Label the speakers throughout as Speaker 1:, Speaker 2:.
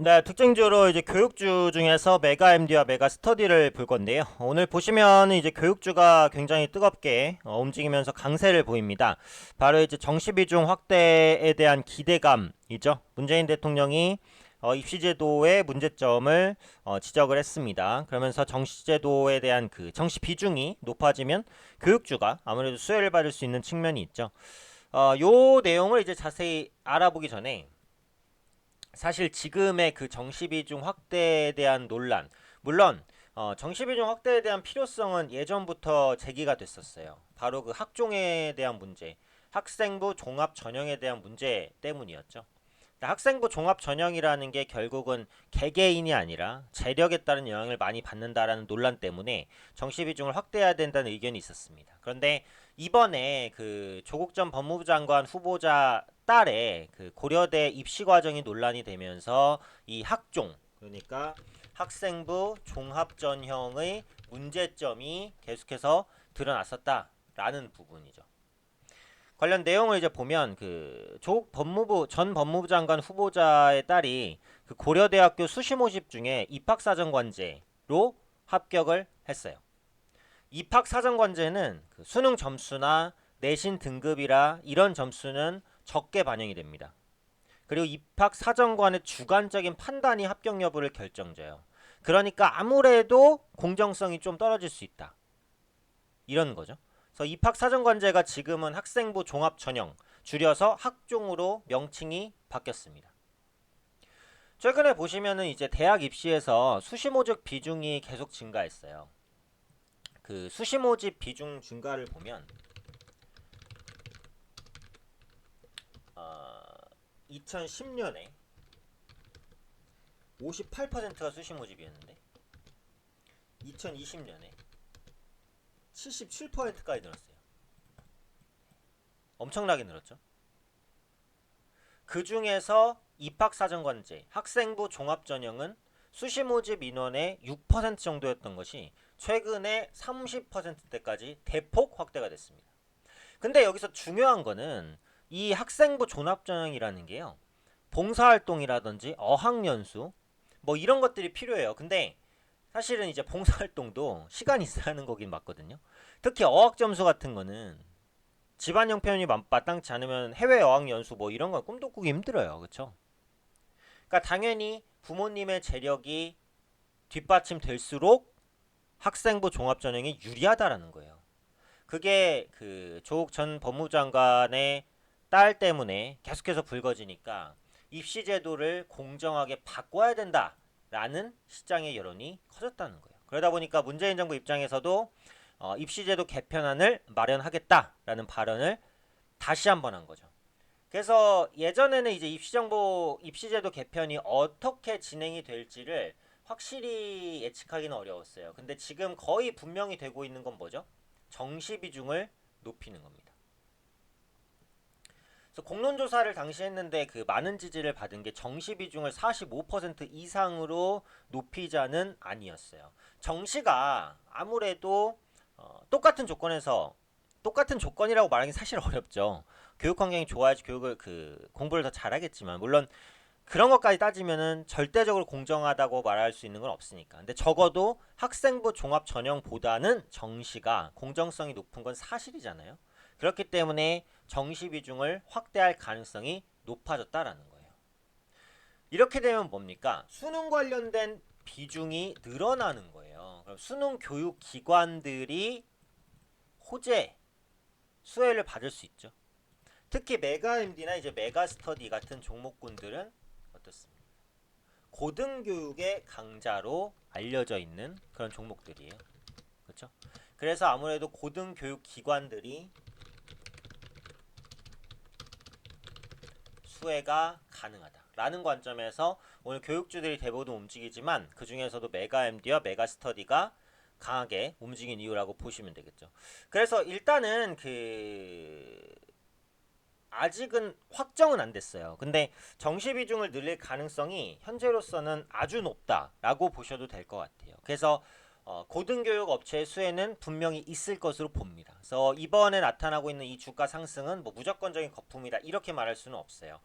Speaker 1: 네, 특징주로 이제 교육주 중에서 메가 MD와 메가 스터디를 볼 건데요. 오늘 보시면 이제 교육주가 굉장히 뜨겁게 움직이면서 강세를 보입니다. 바로 이제 정시비중 확대에 대한 기대감이죠. 문재인 대통령이 입시제도의 문제점을 지적을 했습니다. 그러면서 정시제도에 대한 그 정시 비중이 높아지면 교육주가 아무래도 수혜를 받을 수 있는 측면이 있죠. 요 내용을 이제 자세히 알아보기 전에 사실 지금의 그 정시비중 확대에 대한 논란, 물론 정시비중 확대에 대한 필요성은 예전부터 제기가 됐었어요. 바로 그 학종에 대한 문제, 학생부 종합 전형에 대한 문제 때문이었죠. 학생부 종합 전형이라는 게 결국은 개개인이 아니라 재력에 따른 영향을 많이 받는다라는 논란 때문에 정시 비중을 확대해야 된다는 의견이 있었습니다. 그런데 이번에 그 조국 전 법무부 장관 후보자 딸의 그 고려대 입시 과정이 논란이 되면서 이 학종, 그러니까 학생부 종합 전형의 문제점이 계속해서 드러났었다라는 부분이죠. 관련 내용을 이제 보면 그 조국 법무부 전 법무부 장관 후보자의 딸이 그 고려대학교 수시 모집 중에 입학사정관제로 합격을 했어요. 입학사정관제는 그 수능 점수나 내신 등급이라 이런 점수는 적게 반영이 됩니다. 그리고 입학사정관의 주관적인 판단이 합격 여부를 결정져요. 그러니까 아무래도 공정성이 좀 떨어질 수 있다. 이런 거죠. 그래서 입학사정관제가 지금은 학생부 종합전형, 줄여서 학종으로 명칭이 바뀌었습니다. 최근에 보시면은 이제 대학 입시에서 수시 모집 비중이 계속 증가했어요. 그 수시 모집 비중 증가를 보면 2010년에 58%가 수시 모집이었는데 2020년에 77%까지 늘었어요. 엄청나게 늘었죠. 그 중에서 입학사정관제, 학생부 종합전형은 수시 모집 인원의 6% 정도였던 것이 최근에 30%대까지 대폭 확대가 됐습니다. 근데 여기서 중요한 거는 이 학생부 종합전형이라는 게요. 봉사활동이라든지 어학연수 뭐 이런 것들이 필요해요. 근데 사실은 이제 봉사활동도 시간이 있어야 하는 거긴 맞거든요. 특히 어학점수 같은 거는 집안 형편이 마땅치 않으면 해외 어학연수 뭐 이런 건 꿈도 꾸기 힘들어요. 그렇죠? 그러니까 당연히 부모님의 재력이 뒷받침될수록 학생부 종합전형이 유리하다라는 거예요. 그게 그 조국 전 법무부 장관의 딸 때문에 계속해서 불거지니까 입시 제도를 공정하게 바꿔야 된다라는 시장의 여론이 커졌다는 거예요. 그러다 보니까 문재인 정부 입장에서도 입시 제도 개편안을 마련하겠다라는 발언을 다시 한번 한 거죠. 그래서 예전에는 이제 입시정보 입시제도 개편이 어떻게 진행이 될지를 확실히 예측하기는 어려웠어요. 근데 지금 거의 분명히 되고 있는 건 뭐죠? 정시 비중을 높이는 겁니다. 그래서 공론조사를 당시 했는데 그 많은 지지를 받은 게 정시 비중을 45% 이상으로 높이자는 아니었어요. 정시가 아무래도 똑같은 조건에서 똑같은 조건이라고 말하기 사실 어렵죠. 교육 환경이 좋아야지 교육을 그 공부를 더 잘하겠지만 물론 그런 것까지 따지면은 절대적으로 공정하다고 말할 수 있는 건 없으니까. 근데 적어도 학생부 종합 전형보다는 정시가 공정성이 높은 건 사실이잖아요. 그렇기 때문에 정시 비중을 확대할 가능성이 높아졌다라는 거예요. 이렇게 되면 뭡니까? 수능 관련된 비중이 늘어나는 거예요. 그럼 수능 교육 기관들이 호재, 수혜를 받을 수 있죠. 특히 메가 MD나 이제 메가 스터디 같은 종목군들은 어떻습니까? 고등교육의 강자로 알려져 있는 그런 종목들이에요. 그렇죠? 그래서 아무래도 고등교육 기관들이 수혜가 가능하다라는 관점에서 오늘 교육주들이 대부분 움직이지만 그 중에서도 메가 MD와 메가 스터디가 강하게 움직인 이유라고 보시면 되겠죠. 그래서 일단은 그 아직은 확정은 안 됐어요. 근데 정시 비중을 늘릴 가능성이 현재로서는 아주 높다라고 보셔도 될 것 같아요. 그래서 고등교육 업체의 수혜는 분명히 있을 것으로 봅니다. 그래서 이번에 나타나고 있는 이 주가 상승은 뭐 무조건적인 거품이다 이렇게 말할 수는 없어요.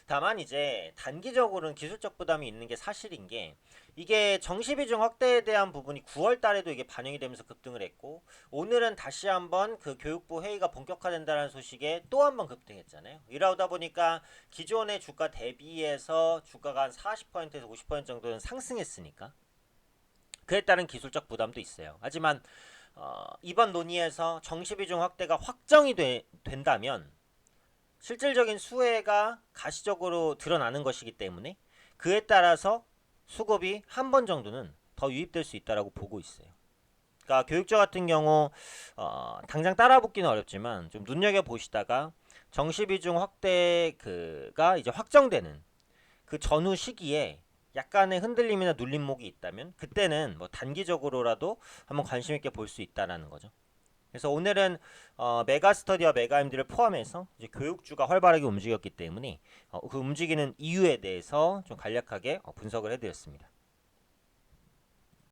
Speaker 1: 다만 이제 단기적으로는 기술적 부담이 있는 게 사실인 게 이게 정시비중 확대에 대한 부분이 9월 달에도 이게 반영이 되면서 급등을 했고 오늘은 다시 한번 그 교육부 회의가 본격화된다는 소식에 또 한번 급등했잖아요. 이러다 보니까 기존의 주가 대비해서 주가가 한 40%에서 50% 정도는 상승했으니까 그에 따른 기술적 부담도 있어요. 하지만 이번 논의에서 정시비중 확대가 확정이 된다면 실질적인 수혜가 가시적으로 드러나는 것이기 때문에 그에 따라서 수급이 한 번 정도는 더 유입될 수 있다라고 보고 있어요. 그러니까 교육자 같은 경우 당장 따라붙기는 어렵지만 좀 눈여겨 보시다가 정시비중 확대가 이제 확정되는 그 전후 시기에 약간의 흔들림이나 눌림목이 있다면 그때는 뭐 단기적으로라도 한번 관심 있게 볼 수 있다라는 거죠. 그래서 오늘은 메가스터디와 메가MD를 포함해서 이제 교육주가 활발하게 움직였기 때문에 그 움직이는 이유에 대해서 좀 간략하게 분석을 해드렸습니다.